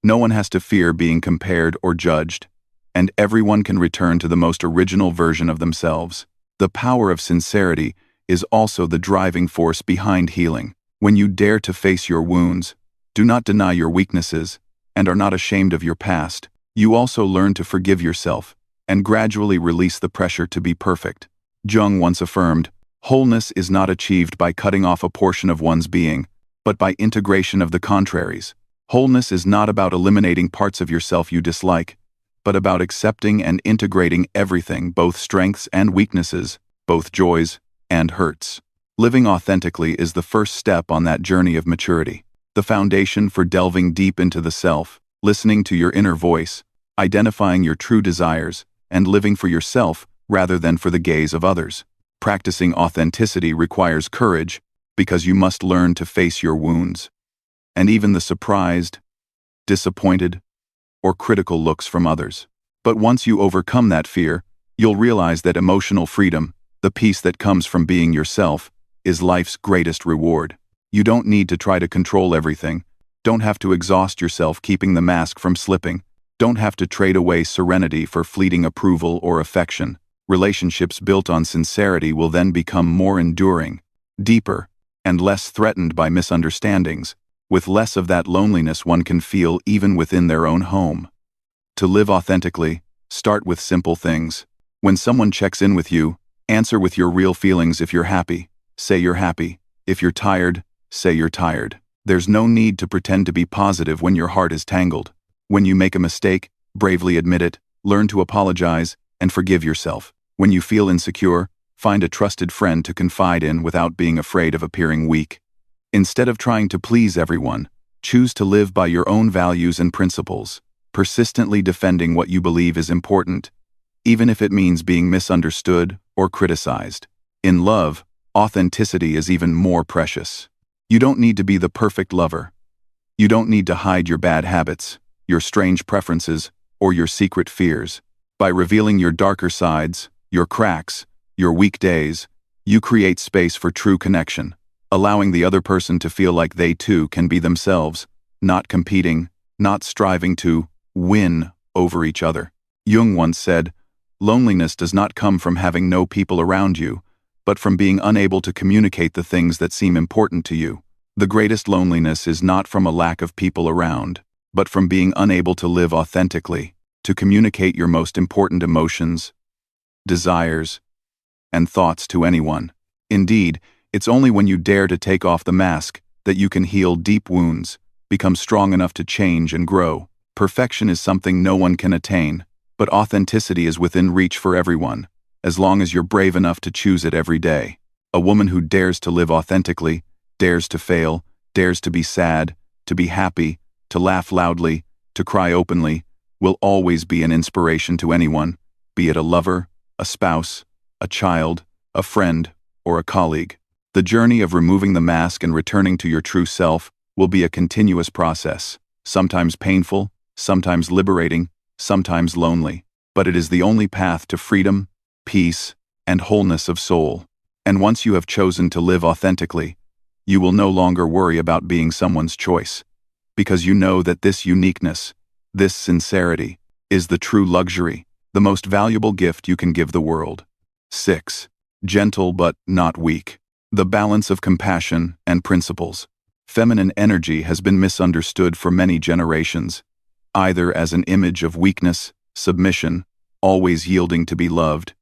No one has to fear being compared or judged, and everyone can return to the most original version of themselves. The power of sincerity is also the driving force behind healing. When you dare to face your wounds, do not deny your weaknesses, and are not ashamed of your past, you also learn to forgive yourself and gradually release the pressure to be perfect. Jung once affirmed, "Wholeness is not achieved by cutting off a portion of one's being, but by integration of the contraries." Wholeness is not about eliminating parts of yourself you dislike, but about accepting and integrating everything, both strengths and weaknesses, both joys and hurts. Living authentically is the first step on that journey of maturity, the foundation for delving deep into the self, listening to your inner voice, identifying your true desires, and living for yourself rather than for the gaze of others. Practicing authenticity requires courage because you must learn to face your wounds, and even the surprised, disappointed, or critical looks from others. But once you overcome that fear, you'll realize that emotional freedom, the peace that comes from being yourself, is life's greatest reward. You don't need to try to control everything, don't have to exhaust yourself keeping the mask from slipping, don't have to trade away serenity for fleeting approval or affection. Relationships built on sincerity will then become more enduring, deeper, and less threatened by misunderstandings, With less of that loneliness one can feel even within their own home. To live authentically, start with simple things. When someone checks in with you, answer with your real feelings. If you're happy, say you're happy. If you're tired, say you're tired. There's no need to pretend to be positive when your heart is tangled. When you make a mistake, bravely admit it, learn to apologize, and forgive yourself. When you feel insecure, find a trusted friend to confide in without being afraid of appearing weak. Instead of trying to please everyone, choose to live by your own values and principles, persistently defending what you believe is important, even if it means being misunderstood or criticized. In love, authenticity is even more precious. You don't need to be the perfect lover. You don't need to hide your bad habits, your strange preferences, or your secret fears. By revealing your darker sides, your cracks, your weak days, you create space for true connection, allowing the other person to feel like they too can be themselves, not competing, not striving to win over each other. Jung once said, "Loneliness does not come from having no people around you, but from being unable to communicate the things that seem important to you." The greatest loneliness is not from a lack of people around, but from being unable to live authentically, to communicate your most important emotions, desires, and thoughts to anyone. Indeed, it's only when you dare to take off the mask that you can heal deep wounds, become strong enough to change and grow. Perfection is something no one can attain, but authenticity is within reach for everyone, as long as you're brave enough to choose it every day. A woman who dares to live authentically, dares to fail, dares to be sad, to be happy, to laugh loudly, to cry openly, will always be an inspiration to anyone, be it a lover, a spouse, a child, a friend, or a colleague. The journey of removing the mask and returning to your true self will be a continuous process, sometimes painful, sometimes liberating, sometimes lonely, but it is the only path to freedom, peace, and wholeness of soul. And once you have chosen to live authentically, you will no longer worry about being someone's choice, because you know that this uniqueness, this sincerity, is the true luxury, the most valuable gift you can give the world. 6. Gentle but not weak. The balance of compassion and principles. Feminine energy has been misunderstood for many generations, either as an image of weakness, submission, always yielding to be loved,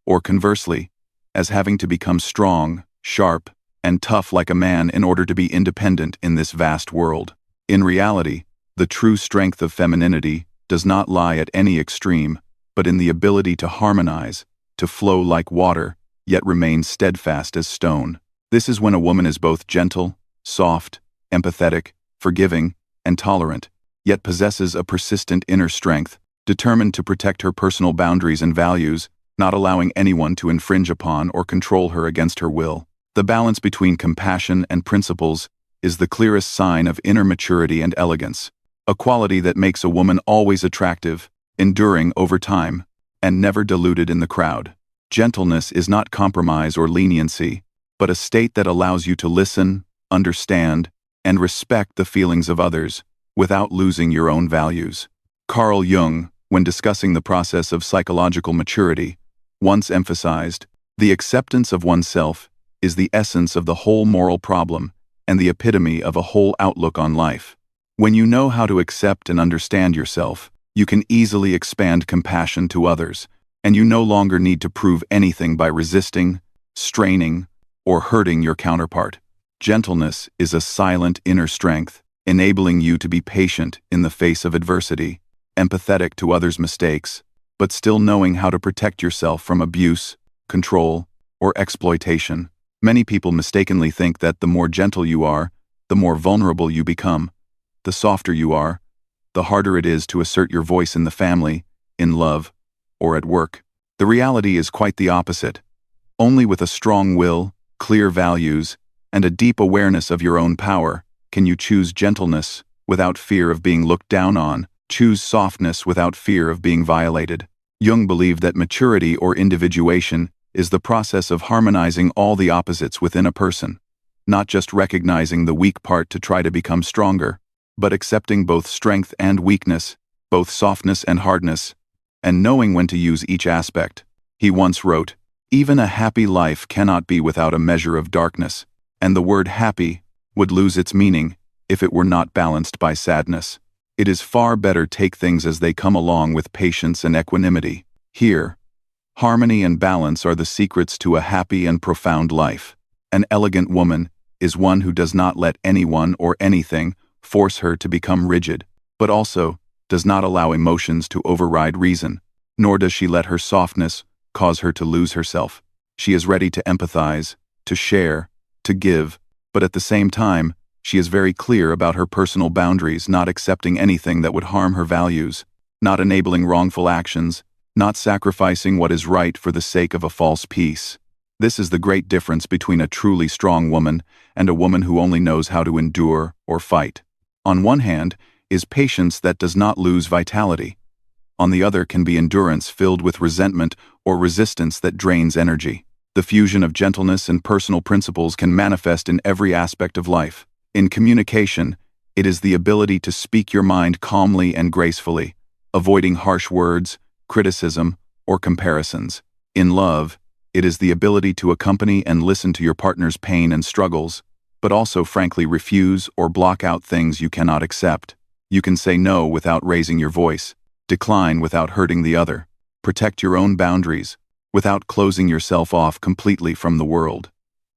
or conversely, as having to become strong, sharp, and tough like a man in order to be independent in this vast world. In reality, the true strength of femininity does not lie at any extreme, but in the ability to harmonize, to flow like water, yet remain steadfast as stone. This is when a woman is both gentle, soft, empathetic, forgiving, and tolerant, yet possesses a persistent inner strength, determined to protect her personal boundaries and values, not allowing anyone to infringe upon or control her against her will. The balance between compassion and principles is the clearest sign of inner maturity and elegance, a quality that makes a woman always attractive, enduring over time, and never diluted in the crowd. Gentleness is not compromise or leniency, but a state that allows you to listen, understand, and respect the feelings of others, without losing your own values. Carl Jung, when discussing the process of psychological maturity, once emphasized, "The acceptance of oneself is the essence of the whole moral problem and the epitome of a whole outlook on life." When you know how to accept and understand yourself, you can easily expand compassion to others, and you no longer need to prove anything by resisting, straining, or hurting your counterpart. Gentleness is a silent inner strength, enabling you to be patient in the face of adversity, empathetic to others' mistakes, but still knowing how to protect yourself from abuse, control, or exploitation. Many people mistakenly think that the more gentle you are, the more vulnerable you become. The softer you are, the harder it is to assert your voice in the family, in love, or at work. The reality is quite the opposite. Only with a strong will, clear values, and a deep awareness of your own power can you choose gentleness without fear of being looked down on, choose softness without fear of being violated. Jung believed that maturity or individuation is the process of harmonizing all the opposites within a person, not just recognizing the weak part to try to become stronger, but accepting both strength and weakness, both softness and hardness, and knowing when to use each aspect. He once wrote, "Even a happy life cannot be without a measure of darkness," and the word happy would lose its meaning if it were not balanced by sadness. It is far better take things as they come along with patience and equanimity. Here, harmony and balance are the secrets to a happy and profound life. An elegant woman is one who does not let anyone or anything force her to become rigid, but also does not allow emotions to override reason, nor does she let her softness cause her to lose herself. She is ready to empathize, to share, to give, but at the same time, she is very clear about her personal boundaries, not accepting anything that would harm her values, not enabling wrongful actions, not sacrificing what is right for the sake of a false peace. This is the great difference between a truly strong woman and a woman who only knows how to endure or fight. On one hand is patience that does not lose vitality. On the other can be endurance filled with resentment or resistance that drains energy. The fusion of gentleness and personal principles can manifest in every aspect of life. In communication, it is the ability to speak your mind calmly and gracefully, avoiding harsh words, criticism, or comparisons. In love, it is the ability to accompany and listen to your partner's pain and struggles, but also frankly refuse or block out things you cannot accept. You can say no without raising your voice, decline without hurting the other, protect your own boundaries without closing yourself off completely from the world.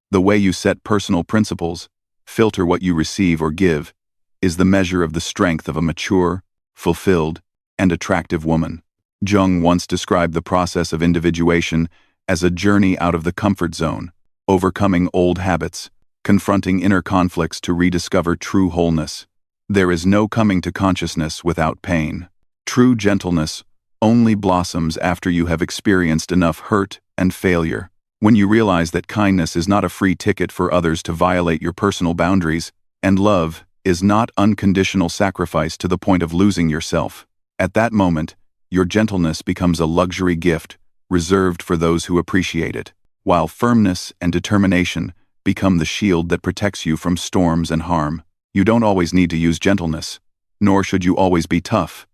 The way you set personal principles, filter what you receive or give, is the measure of the strength of a mature, fulfilled, and attractive woman. Jung once described the process of individuation as a journey out of the comfort zone, overcoming old habits, confronting inner conflicts to rediscover true wholeness. There is no coming to consciousness without pain. True gentleness only blossoms after you have experienced enough hurt and failure. When you realize that kindness is not a free ticket for others to violate your personal boundaries, and love is not unconditional sacrifice to the point of losing yourself. At that moment, your gentleness becomes a luxury gift reserved for those who appreciate it, while firmness and determination become the shield that protects you from storms and harm. You don't always need to use gentleness, nor should you always be tough.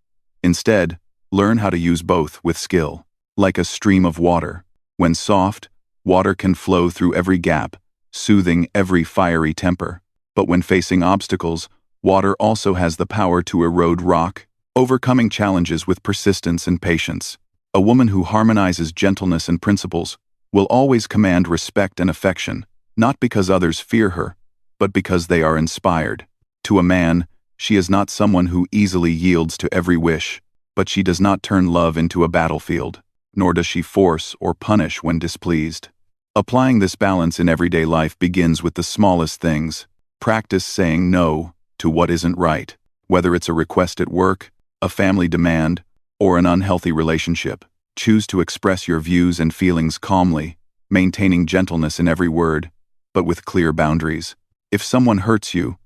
Instead, learn how to use both with skill. Like a stream of water, when soft, water can flow through every gap, soothing every fiery temper. But when facing obstacles, water also has the power to erode rock, overcoming challenges with persistence and patience. A woman who harmonizes gentleness and principles will always command respect and affection, not because others fear her, but because they are inspired. To a man, she is not someone who easily yields to every wish, but she does not turn love into a battlefield, nor does she force or punish when displeased. Applying this balance in everyday life begins with the smallest things. Practice saying no to what isn't right, whether it's a request at work, a family demand, or an unhealthy relationship. Choose to express your views and feelings calmly, maintaining gentleness in every word, but with clear boundaries. If someone hurts you,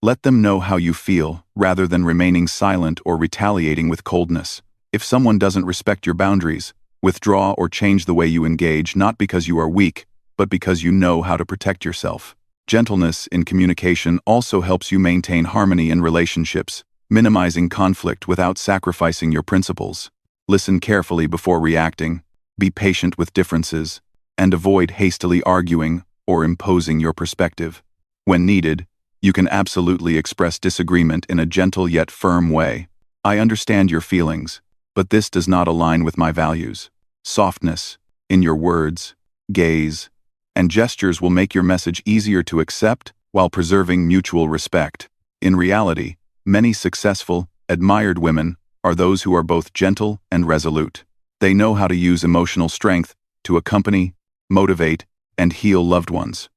let them know how you feel, rather than remaining silent or retaliating with coldness. If someone doesn't respect your boundaries, withdraw or change the way you engage, not because you are weak, but because you know how to protect yourself. Gentleness in communication also helps you maintain harmony in relationships, minimizing conflict without sacrificing your principles. Listen carefully before reacting, be patient with differences, and avoid hastily arguing or imposing your perspective. When needed, you can absolutely express disagreement in a gentle yet firm way. I understand your feelings, but this does not align with my values. Softness in your words, gaze, and gestures will make your message easier to accept while preserving mutual respect. In reality, many successful, admired women are those who are both gentle and resolute. They know how to use emotional strength to accompany, motivate, and heal loved ones,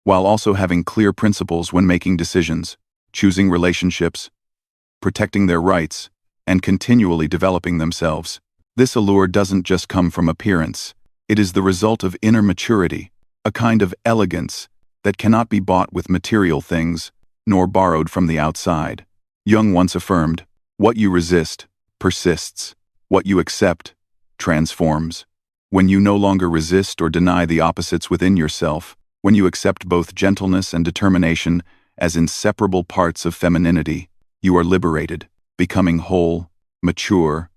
while also having clear principles when making decisions, choosing relationships, protecting their rights, and continually developing themselves. This allure doesn't just come from appearance. It is the result of inner maturity, a kind of elegance that cannot be bought with material things, nor borrowed from the outside. Jung once affirmed, "What you resist persists. What you accept transforms." When you no longer resist or deny the opposites within yourself, when you accept both gentleness and determination as inseparable parts of femininity, you are liberated, becoming whole, mature,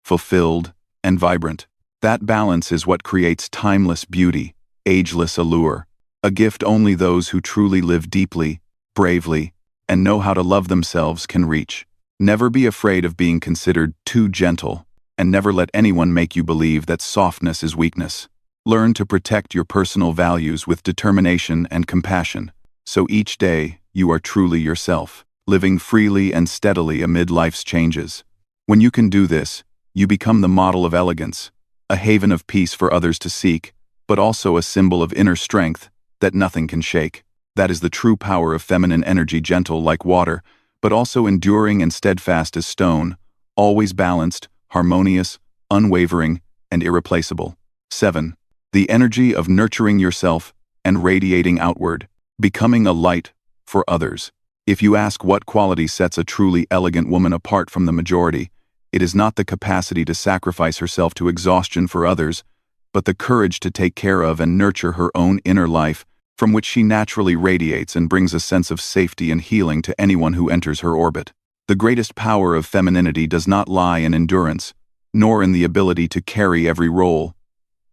fulfilled, and vibrant. That balance is what creates timeless beauty, ageless allure, a gift only those who truly live deeply, bravely, and know how to love themselves can reach. Never be afraid of being considered too gentle, and never let anyone make you believe that softness is weakness. Learn to protect your personal values with determination and compassion, so each day you are truly yourself, living freely and steadily amid life's changes. When you can do this, you become the model of elegance, a haven of peace for others to seek, but also a symbol of inner strength that nothing can shake. That is the true power of feminine energy, gentle like water, but also enduring and steadfast as stone, always balanced, harmonious, unwavering, and irreplaceable. 7. The energy of nurturing yourself and radiating outward, becoming a light for others. If you ask what quality sets a truly elegant woman apart from the majority, it is not the capacity to sacrifice herself to exhaustion for others, but the courage to take care of and nurture her own inner life, from which she naturally radiates and brings a sense of safety and healing to anyone who enters her orbit. The greatest power of femininity does not lie in endurance, nor in the ability to carry every role,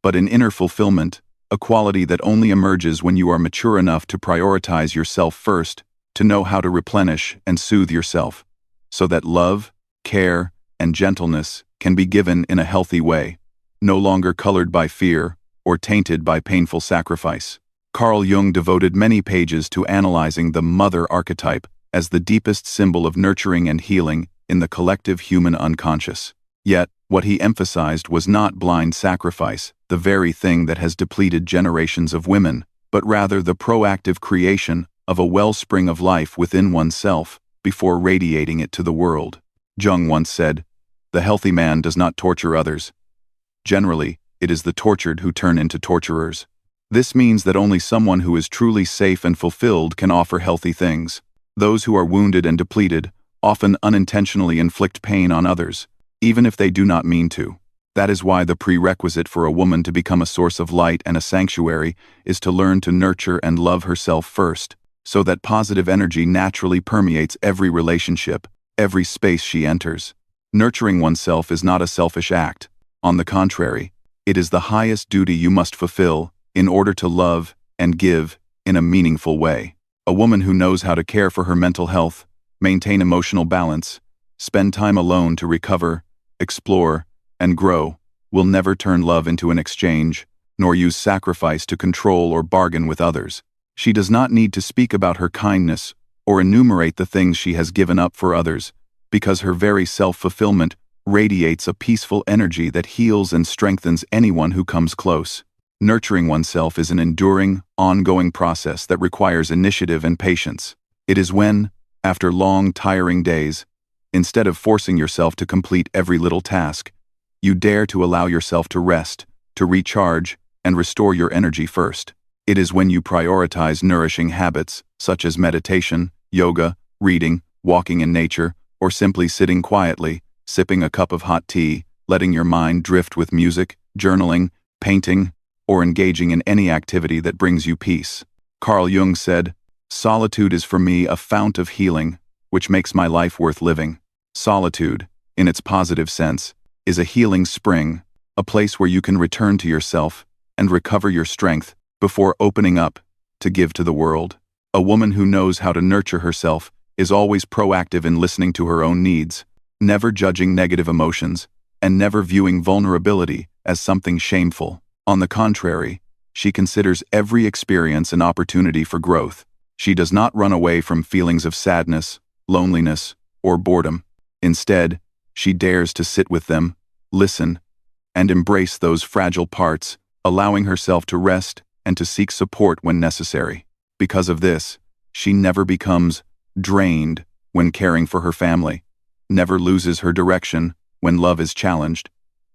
but in inner fulfillment, a quality that only emerges when you are mature enough to prioritize yourself first, to know how to replenish and soothe yourself, so that love, care, and gentleness can be given in a healthy way, no longer colored by fear or tainted by painful sacrifice. Carl Jung devoted many pages to analyzing the mother archetype as the deepest symbol of nurturing and healing in the collective human unconscious. Yet, what he emphasized was not blind sacrifice, the very thing that has depleted generations of women, but rather the proactive creation of a wellspring of life within oneself before radiating it to the world. Jung once said, "The healthy man does not torture others. Generally, it is the tortured who turn into torturers." This means that only someone who is truly safe and fulfilled can offer healthy things. Those who are wounded and depleted often unintentionally inflict pain on others, even if they do not mean to. That is why the prerequisite for a woman to become a source of light and a sanctuary is to learn to nurture and love herself first, so that positive energy naturally permeates every relationship, every space she enters. Nurturing oneself is not a selfish act. On the contrary, it is the highest duty you must fulfill in order to love and give in a meaningful way. A woman who knows how to care for her mental health, maintain emotional balance, spend time alone to recover, explore, and grow, will never turn love into an exchange, nor use sacrifice to control or bargain with others. She does not need to speak about her kindness or enumerate the things she has given up for others, because her very self-fulfillment radiates a peaceful energy that heals and strengthens anyone who comes close. Nurturing oneself is an enduring, ongoing process that requires initiative and patience. It is when, after long, tiring days, instead of forcing yourself to complete every little task, you dare to allow yourself to rest, to recharge, and restore your energy first. It is when you prioritize nourishing habits, such as meditation, yoga, reading, walking in nature, or simply sitting quietly, sipping a cup of hot tea, letting your mind drift with music, journaling, painting, or engaging in any activity that brings you peace. Carl Jung said, "Solitude is for me a fount of healing, which makes my life worth living." Solitude, in its positive sense, is a healing spring, a place where you can return to yourself and recover your strength before opening up to give to the world. A woman who knows how to nurture herself is always proactive in listening to her own needs, never judging negative emotions, and never viewing vulnerability as something shameful. On the contrary, she considers every experience an opportunity for growth. She does not run away from feelings of sadness, loneliness, or boredom. Instead, she dares to sit with them, listen, and embrace those fragile parts, allowing herself to rest and to seek support when necessary. Because of this, she never becomes drained when caring for her family, never loses her direction when love is challenged,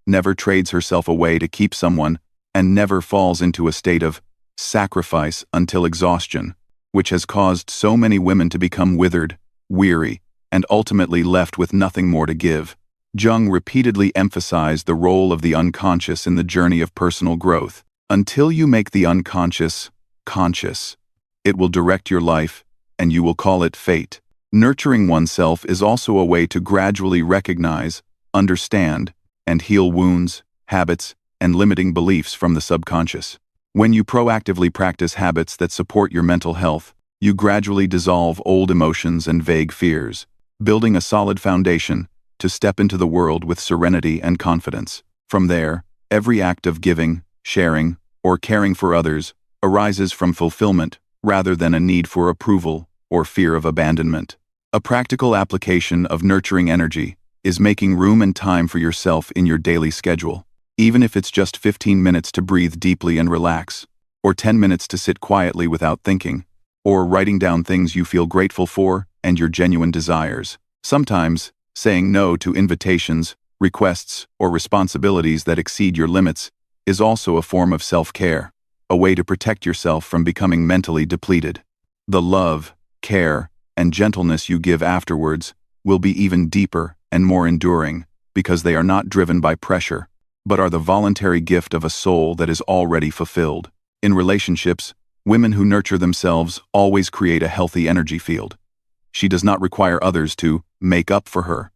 never trades herself away to keep someone, and never falls into a state of sacrifice until exhaustion, which has caused so many women to become withered, weary, and ultimately left with nothing more to give. Jung repeatedly emphasized the role of the unconscious in the journey of personal growth. Until you make the unconscious conscious, it will direct your life, and you will call it fate. Nurturing oneself is also a way to gradually recognize, understand, and heal wounds, habits, and limiting beliefs from the subconscious. When you proactively practice habits that support your mental health, You gradually dissolve old emotions and vague fears, building a solid foundation to step into the world with serenity and confidence. From there, every act of giving, sharing, or caring for others arises from fulfillment rather than a need for approval or fear of abandonment. A practical application of nurturing energy is making room and time for yourself in your daily schedule, even if it's just 15 minutes to breathe deeply and relax, or 10 minutes to sit quietly without thinking, or writing down things you feel grateful for and your genuine desires. Sometimes, saying no to invitations, requests, or responsibilities that exceed your limits is also a form of self-care, a way to protect yourself from becoming mentally depleted. The love, care, and gentleness you give afterwards will be even deeper and more enduring because they are not driven by pressure, but are the voluntary gift of a soul that is already fulfilled. In relationships, women who nurture themselves always create a healthy energy field. She does not require others to make up for her,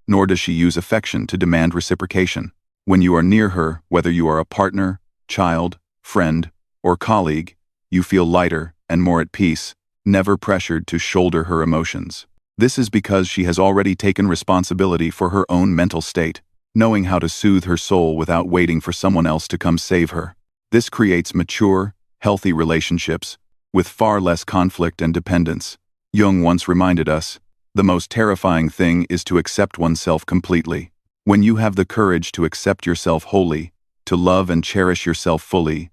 nor does she use affection to demand reciprocation. When you are near her, whether you are a partner, child, friend, or colleague, you feel lighter and more at peace, never pressured to shoulder her emotions. This is because she has already taken responsibility for her own mental state, knowing how to soothe her soul without waiting for someone else to come save her. This creates mature, healthy relationships with far less conflict and dependence. Jung once reminded us, the most terrifying thing is to accept oneself completely. When you have the courage to accept yourself wholly, to love and cherish yourself fully,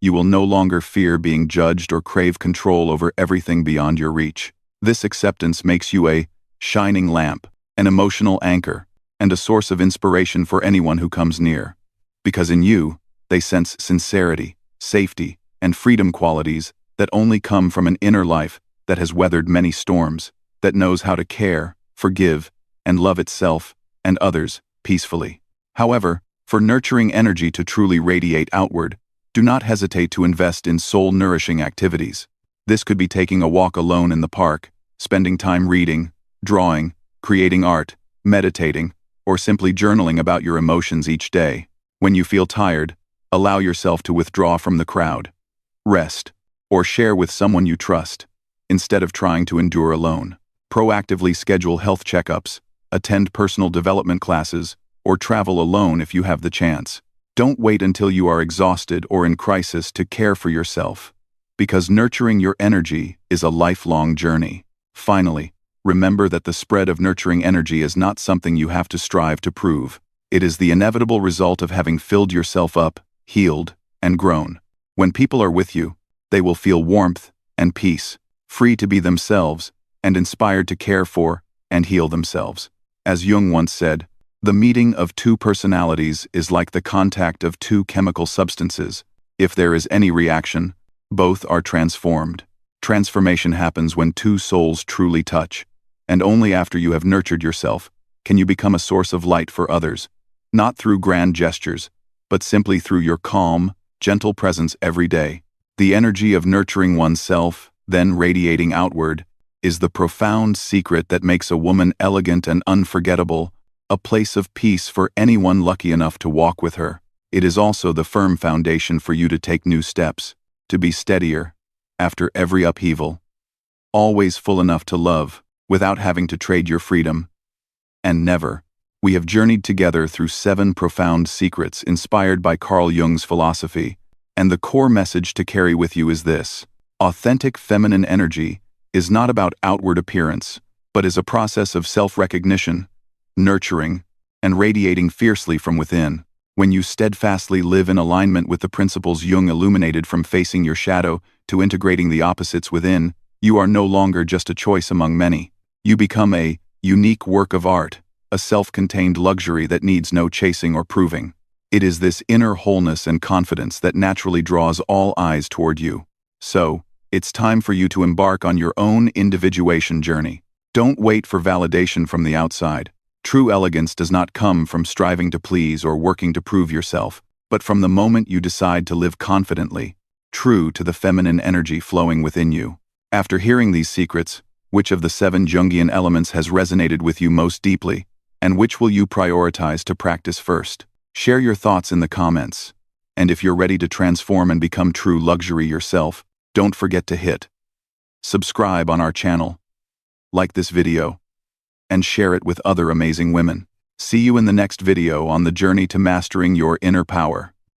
you will no longer fear being judged or crave control over everything beyond your reach. This acceptance makes you a shining lamp, an emotional anchor, and a source of inspiration for anyone who comes near. Because in you, they sense sincerity, safety, and freedom, qualities that only come from an inner life that has weathered many storms, that knows how to care, forgive, and love itself and others peacefully. However, for nurturing energy to truly radiate outward, do not hesitate to invest in soul-nourishing activities. This could be taking a walk alone in the park, spending time reading, drawing, creating art, meditating, or simply journaling about your emotions each day. When you feel tired, allow yourself to withdraw from the crowd, rest, or share with someone you trust, instead of trying to endure alone. Proactively schedule health checkups, attend personal development classes, or travel alone if you have the chance. Don't wait until you are exhausted or in crisis to care for yourself, because nurturing your energy is a lifelong journey. Finally, remember that the spread of nurturing energy is not something you have to strive to prove. It is the inevitable result of having filled yourself up, healed, and grown. When people are with you, they will feel warmth and peace, free to be themselves, and inspired to care for and heal themselves. As Jung once said, the meeting of two personalities is like the contact of two chemical substances. If there is any reaction, both are transformed. Transformation happens when two souls truly touch, and only after you have nurtured yourself can you become a source of light for others, not through grand gestures, but simply through your calm, gentle presence every day. The energy of nurturing oneself, then radiating outward, is the profound secret that makes a woman elegant and unforgettable, a place of peace for anyone lucky enough to walk with her. It is also the firm foundation for you to take new steps, to be steadier after every upheaval, always full enough to love without having to trade your freedom. And never. We have journeyed together through 7 profound secrets inspired by Carl Jung's philosophy, and the core message to carry with you is this: authentic feminine energy is not about outward appearance, but is a process of self-recognition, nurturing, and radiating fiercely from within. When you steadfastly live in alignment with the principles Jung illuminated, from facing your shadow to integrating the opposites within, you are no longer just a choice among many. You become a unique work of art, a self-contained luxury that needs no chasing or proving. It is this inner wholeness and confidence that naturally draws all eyes toward you. So, it's time for you to embark on your own individuation journey. Don't wait for validation from the outside. True elegance does not come from striving to please or working to prove yourself, but from the moment you decide to live confidently, true to the feminine energy flowing within you. After hearing these secrets, which of the 7 Jungian elements has resonated with you most deeply, and which will you prioritize to practice first? Share your thoughts in the comments. And if you're ready to transform and become true luxury yourself, don't forget to hit Subscribe on our channel, like this video, and share it with other amazing women. See you in the next video on the journey to mastering your inner power.